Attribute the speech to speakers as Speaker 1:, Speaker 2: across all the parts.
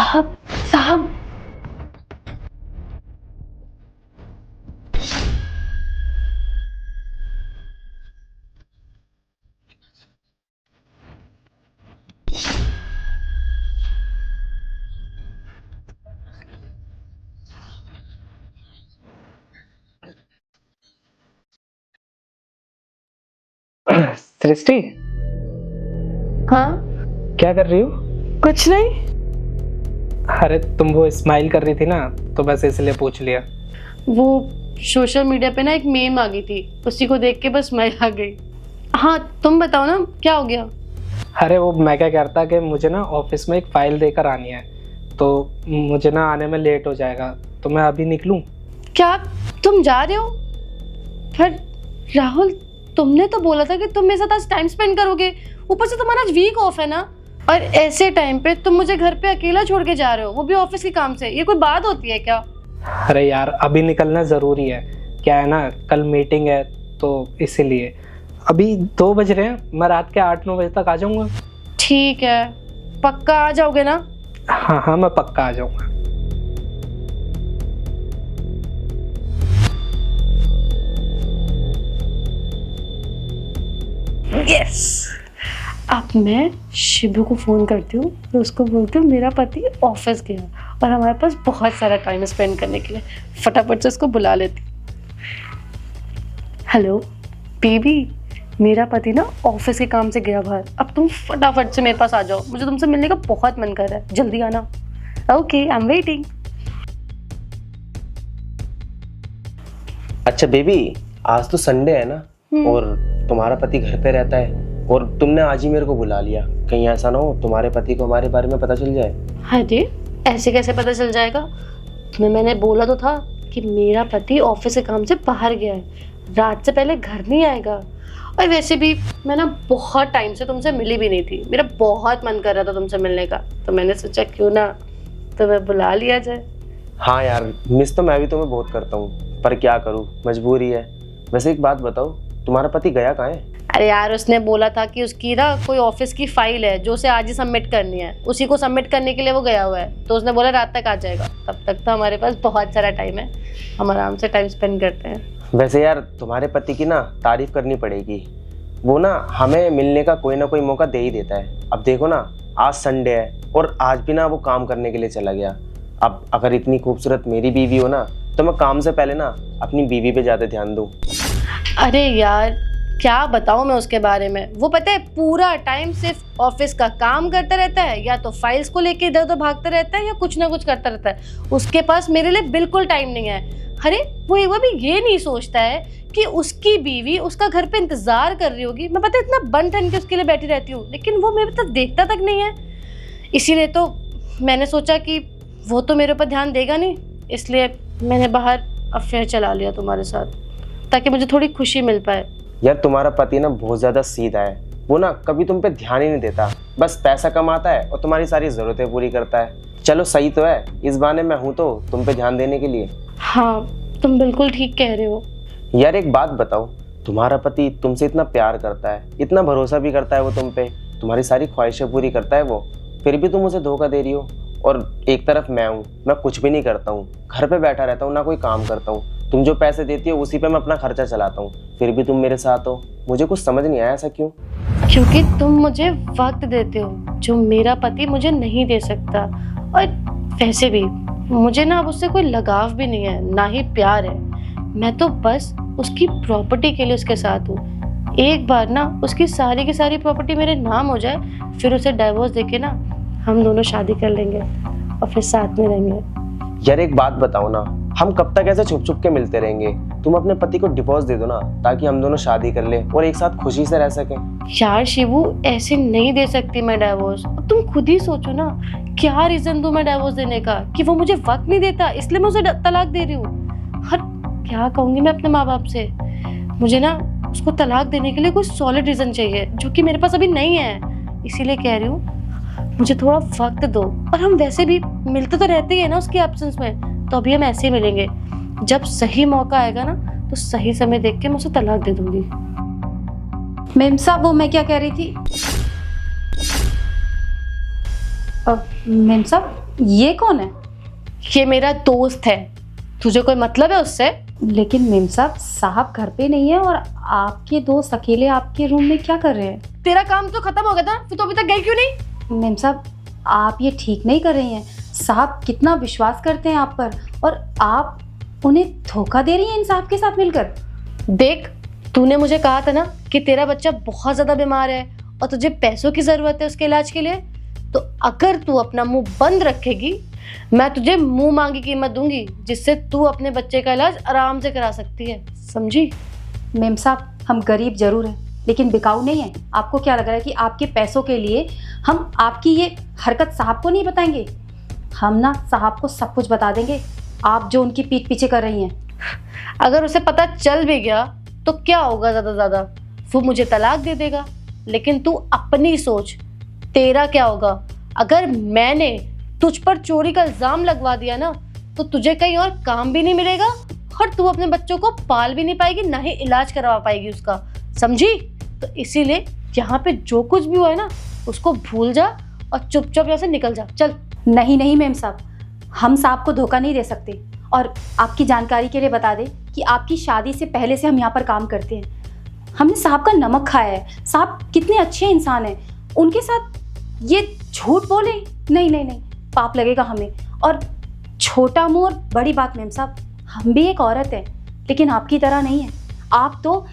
Speaker 1: साहब साहब
Speaker 2: सृष्टि,
Speaker 1: हाँ
Speaker 2: क्या कर रही हो?
Speaker 1: कुछ नहीं।
Speaker 2: अरे तुम वो स्माइल कर रही थी ना, तो बस इसलिए पूछ लिया।
Speaker 1: वो सोशल मीडिया पे ना एक मीम आ गई थी, उसी को देख के बस मैं आ गई। हाँ तुम बताओ ना, क्या हो गया?
Speaker 2: अरे वो मैं क्या करता कि मुझे ना ऑफिस में एक फाइल देकर आनी है, तो मुझे ना आने में लेट हो जाएगा, तो मैं अभी निकलूं?
Speaker 1: क्या तुम जा रहे हो? पर राहुल, तुमने तो बोला था कि तुम मेरे साथ आज टाइम स्पेंड करोगे। ऊपर से तुम्हारा आज वीक ऑफ है ना, और ऐसे टाइम पे तुम मुझे घर पे अकेला छोड़ के जा रहे हो, वो भी ऑफिस के काम से। ये कोई बात होती है क्या?
Speaker 2: अरे यार, अभी निकलना ज़रूरी है। क्या है ना, कल मीटिंग है, तो इसीलिए। अभी 2 बज रहे हैं, मैं रात के 8-9 बजे तक आ जाऊंगा।
Speaker 1: ठीक है, पक्का आ जाओगे ना?
Speaker 2: हाँ हाँ, मैं पक्का आ जाऊंगा।
Speaker 1: यस। अब मैं शिबू को फोन करती हूँ और उसको बोलती हूँ मेरा पति ऑफिस गया और हमारे पास बहुत सारा टाइम स्पेंड करने के लिए। फटाफट से उसको बुला लेती। हेलो बेबी, मेरा पति ना ऑफिस के काम से गया बाहर, अब तुम फटाफट से मेरे पास आ जाओ, मुझे तुमसे मिलने का बहुत मन कर रहा है, जल्दी आना। Okay, I am waiting.
Speaker 3: अच्छा बेबी, आज तो संडे है ना, और तुम्हारा पति घर पे रहता है, और तुमने आज ही मेरे को बुला लिया। कहीं ऐसा ना हो तुम्हारे पति को हमारे बारे में पता चल जाए।
Speaker 1: अरे ऐसे कैसे पता चल जाएगा? तुम्हें मैंने बोला तो था कि मेरा पति ऑफिस के काम से बाहर गया है, रात से पहले घर नहीं आएगा। और वैसे भी मैं ना बहुत टाइम से तुमसे मिली भी नहीं थी, मेरा बहुत मन कर रहा था तुमसे मिलने का, तो मैंने सोचा क्यों ना तुम्हें बुला लिया जाए।
Speaker 3: हाँ यार, मिस तो मैं भी तुम्हें बहुत करता हूँ, पर क्या करूँ, मजबूरी है। वैसे एक बात बताओ, तुम्हारा पति गया कहाँ है?
Speaker 1: अरे यार, उसने बोला था कि उसकी ना कोई ऑफिस की फाइल है जो उसे आज ही सबमिट करनी है, उसी को सबमिट करने के लिए वो गया हुआ है, तो उसने बोला रात तक आ जाएगा। तब तक तो हमारे पास बहुत सारा टाइम है, हम आराम से टाइम स्पेंड करते हैं।
Speaker 3: वैसे यार, तुम्हारे पति की ना तारीफ करनी पड़ेगी। वो ना हमें मिलने का कोई ना कोई मौका दे ही देता है। अब देखो ना, आज संडे है और आज भी ना वो काम करने के लिए चला गया। अब अगर इतनी खूबसूरत मेरी बीवी हो ना, तो मैं काम से पहले ना अपनी बीवी पे ज़्यादा ध्यान दूँ।
Speaker 1: अरे यार, क्या बताऊं मैं उसके बारे में। वो पता है पूरा टाइम सिर्फ ऑफिस का काम करता रहता है, या तो फाइल्स को लेके इधर उधर भागता रहता है, या कुछ ना कुछ करता रहता है। उसके पास मेरे लिए बिल्कुल टाइम नहीं है। अरे वो एक बार भी ये नहीं सोचता है कि उसकी बीवी उसका घर पे इंतजार कर रही होगी। मैं पता है इतना बन ठन के उसके लिए बैठी रहती हूँ, लेकिन वो मेरे तक देखता तक नहीं है। इसीलिए तो मैंने सोचा कि वो तो मेरे ऊपर ध्यान देगा नहीं, इसलिए मैंने बाहर अफेयर चला लिया तुम्हारे साथ, ताकि मुझे थोड़ी खुशी मिल पाए।
Speaker 3: यार तुम्हारा पति ना बहुत ज़्यादा सीधा है। वो ना कभी तुम पे ध्यान ही नहीं देता, बस पैसा कमाता है और तुम्हारी सारी ज़रूरतें पूरी करता है। चलो सही तो है, इस बहाने मैं हूँ तो तुम पे ध्यान देने के लिए।
Speaker 1: हाँ, तुम बिल्कुल ठीक कह रहे हो।
Speaker 3: यार एक बात बताओ, तुम्हारा पति तुमसे इतना प्यार करता है, इतना भरोसा भी करता है वो तुम पे, तुम्हारी सारी ख्वाहिशें पूरी करता है वो, फिर भी तुम उसे धोखा दे रही हो। और एक तरफ मैं हूँ, मैं कुछ भी नहीं करता हूँ, घर पे बैठा रहता हूँ, ना कोई काम करता हूँ। तुम जो पैसे देती हो उसी पे मैं अपना खर्चा चलाता हूँ, फिर भी तुम मेरे साथ हो। मुझे कुछ समझ नहीं आया, ऐसा क्यों?
Speaker 1: क्योंकि तुम मुझे वक्त देते हो जो मेरा पति मुझे नहीं दे सकता। और वैसे भी मुझे ना अब उससे कोई लगाव भी नहीं है, ना ही प्यार है। मैं तो बस उसकी प्रॉपर्टी के लिए उसके साथ हूँ। एक बार ना उसकी सारी की सारी प्रॉपर्टी मेरे नाम हो जाए, फिर उसे डाइवोर्स देके ना हम दोनों शादी कर लेंगे और फिर साथ में रहेंगे।
Speaker 3: यार एक बात बताओ ना, हम कब तक ऐसे छुप छुप के मिलते रहेंगे? तुम अपने पति को डिवोर्स दे दो ना, ताकि हम दोनों शादी कर ले और एक साथ खुशी से रह सकें।
Speaker 1: यार शिवू, ऐसे नहीं दे सकती मैं डाइवोर्स। अब तुम खुद ही सोचो ना, क्या रीजन दूं मैं डाइवोर्स देने का? कि वो मुझे वक्त नहीं देता इसलिए मैं उसे तलाक दे रही हूँ? हर क्या कहूंगी मैं अपने माँ बाप से? मुझे ना उसको तलाक देने के लिए कोई सॉलिड रीजन चाहिए, जो कि मेरे पास अभी नहीं है। इसीलिए कह रही हूँ, मुझे थोड़ा वक्त दो। और हम वैसे भी मिलते तो रहते ही है ना उसकी एब्सेंस में, तो अभी हम ऐसे ही मिलेंगे। जब सही मौका आएगा ना, तो सही समय देख के मैं उसे तलाक दे दूंगी।
Speaker 4: मेम साहब, वो मैं क्या कह रही थी? मेम साहब ये कौन है?
Speaker 1: ये मेरा दोस्त है, तुझे कोई मतलब है उससे?
Speaker 4: लेकिन मेम साहब घर पे नहीं है और आपके दोस्त अकेले आपके रूम में क्या कर रहे हैं?
Speaker 1: तेरा काम तो खत्म हो गया था, फिर तो अभी तक गई क्यों नहीं?
Speaker 4: मेम साहब आप ये ठीक नहीं कर रही हैं। साहब कितना विश्वास करते हैं आप पर और आप उन्हें धोखा दे रही हैं इन साहब के साथ मिलकर।
Speaker 1: देख, तूने मुझे कहा था ना कि तेरा बच्चा बहुत ज्यादा बीमार है और तुझे पैसों की जरूरत है उसके इलाज के लिए, तो अगर तू अपना मुंह बंद रखेगी मैं तुझे मुंह मांगी कीमत दूंगी, जिससे तू अपने बच्चे का इलाज आराम से करा सकती है, समझी?
Speaker 4: मेम साहब हम गरीब जरूर हैं लेकिन बिकाऊ नहीं है। आपको क्या लग रहा है कि आपके पैसों के लिए हम आपकी ये हरकत साहब को नहीं बताएंगे? हम ना साहब को सब कुछ बता देंगे, आप जो उनकी पीठ पीछे कर रही हैं।
Speaker 1: अगर उसे पता चल भी गया तो क्या होगा, ज्यादा ज्यादा वो मुझे तलाक दे देगा। लेकिन तू अपनी सोच, तेरा क्या होगा? अगर मैंने तुझ पर चोरी का इल्जाम लगवा दिया ना तो तुझे कहीं और काम भी नहीं मिलेगा और तू अपने बच्चों को पाल भी नहीं पाएगी, ना ही इलाज करवा पाएगी उसका, समझी? तो इसीलिए यहाँ पे जो कुछ भी हुआ है ना उसको भूल जा और चुपचाप यहाँ से निकल जा, चल।
Speaker 4: नहीं नहीं मेम साहब, हम साहब को धोखा नहीं दे सकते। और आपकी जानकारी के लिए बता दें कि आपकी शादी से पहले से हम यहाँ पर काम करते हैं। हमने साहब का नमक खाया है। साहब कितने अच्छे इंसान हैं, उनके साथ ये झूठ बोले नहीं नहीं नहीं, पाप लगेगा हमें। और छोटा मुंह और बड़ी बात मेम साहब, हम भी एक औरत है लेकिन आपकी तरह नहीं है। आप तो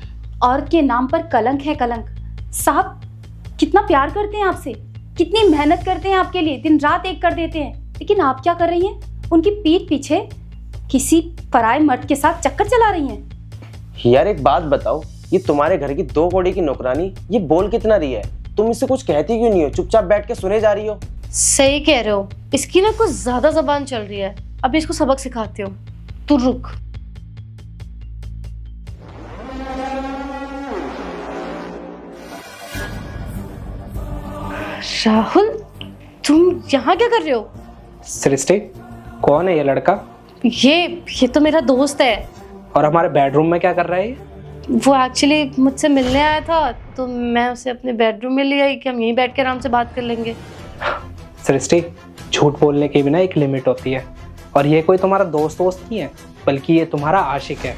Speaker 4: औरत के नाम पर कलंक है, कलंक। साहब कितना प्यार करते हैं आपसे, कितनी मेहनत करते हैं आपके लिए, दिन रात एक कर देते हैं, लेकिन आप क्या कर रही हैं? उनकी पीठ पीछे किसी पराये मर्द के साथ चक्कर चला रही हैं।
Speaker 3: यार एक बात बताओ, ये तुम्हारे घर की 2 कौड़ी की नौकरानी ये बोल कितना रही है? तुम इससे कुछ कहती क्यों नहीं हो? चुपचाप बैठ के सुने जा रही हो।
Speaker 1: सही कह रहे हो, इसकी ना कुछ ज्यादा जबान चल रही है, अभी इसको सबक सिखाती हूँ, तू रुक। राहुल, तुम यहाँ क्या कर रहे हो?
Speaker 2: सृष्टि, कौन है ये लड़का?
Speaker 1: ये तो मेरा दोस्त है।
Speaker 2: और हमारे बेडरूम में क्या कर रहा है ये?
Speaker 1: वो एक्चुअली मुझसे मिलने आया था तो मैं उसे अपने बेडरूम में ले आई कि हम यहीं बैठ के आराम से बात कर लेंगे।
Speaker 2: सृष्टि, झूठ बोलने की भी ना एक लिमिट होती है। और ये कोई तुम्हारा दोस्त नहीं है, बल्कि ये तुम्हारा आशिक है।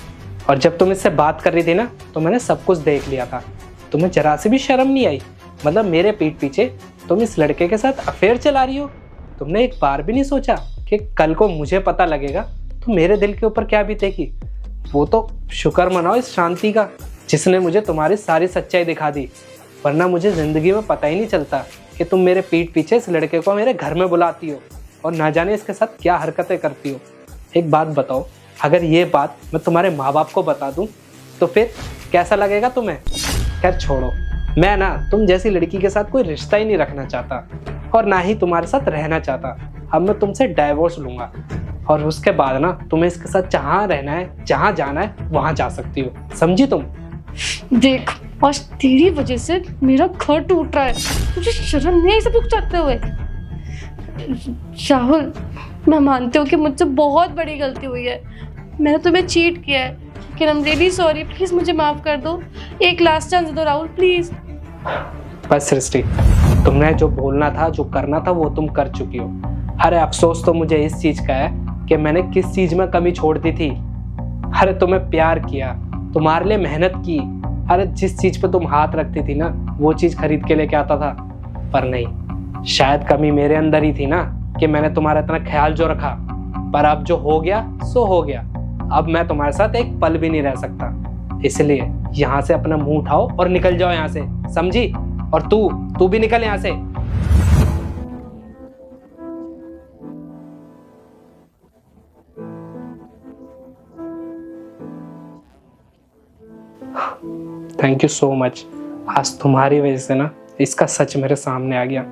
Speaker 2: और जब तुम इससे बात कर रही थी ना तो मैंने सब कुछ देख लिया था। तुम्हें जरा सी भी शर्म नहीं आई? मतलब मेरे पीठ पीछे तुम इस लड़के के साथ अफेयर चला रही हो। तुमने एक बार भी नहीं सोचा कि कल को मुझे पता लगेगा तो मेरे दिल के ऊपर क्या बीतेगी? वो तो शुक्र मनाओ इस शांति का जिसने मुझे तुम्हारी सारी सच्चाई दिखा दी, वरना मुझे जिंदगी में पता ही नहीं चलता कि तुम मेरे पीठ पीछे इस लड़के को मेरे घर में बुलाती हो और ना जाने इसके साथ क्या हरकतें करती हो। एक बात बताओ, अगर ये बात मैं तुम्हारे माँ बाप को बता दूं तो फिर कैसा लगेगा तुम्हें? खैर छोड़ो, मैं ना तुम जैसी लड़की के साथ कोई रिश्ता ही नहीं रखना चाहता और ना ही तुम्हारे साथ रहना चाहता। अब मैं तुमसे डाइवोर्स लूंगा और उसके बाद ना तुम्हें इसके साथ जहाँ रहना है, जहाँ जाना है वहाँ जा सकती हो, समझी तुम?
Speaker 1: देख, आज तेरी वजह से मेरा घर टूट रहा है, तुझे शर्म नहीं आई सब कुछ करते हुए? राहुल, मैं मानती हूँ कि मुझसे बहुत बड़ी गलती हुई है, मैंने तुम्हें चीट किया है, लेकिन I am really sorry, please मुझे माफ कर दो। एक लास्ट चांस दो राहुल, प्लीज।
Speaker 2: बस सृष्टि, तुमने जो बोलना था, जो करना था वो तुम कर चुकी हो। अरे अफसोस तो मुझे इस चीज का है कि मैंने किस चीज में कमी छोड़ दी थी। अरे तुम्हें प्यार किया, तुम्हारे लिए मेहनत की, अरे जिस चीज पे तुम हाथ रखती थी ना वो चीज खरीद के लेके आता था। पर नहीं, शायद कमी मेरे अंदर ही थी ना कि मैंने तुम्हारा इतना ख्याल जो रखा। पर अब जो हो गया सो हो गया, अब मैं तुम्हारे साथ एक पल भी नहीं रह सकता। इसलिए यहाँ से अपना मुंह उठाओ और निकल जाओ यहाँ से, समझी? और तू भी निकल यहाँ से। Thank you so much. आज तुम्हारी वजह से ना इसका सच मेरे सामने आ गया,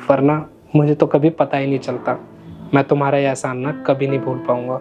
Speaker 2: वरना मुझे तो कभी पता ही नहीं चलता। मैं तुम्हारा ये एहसान ना कभी नहीं भूल पाऊंगा।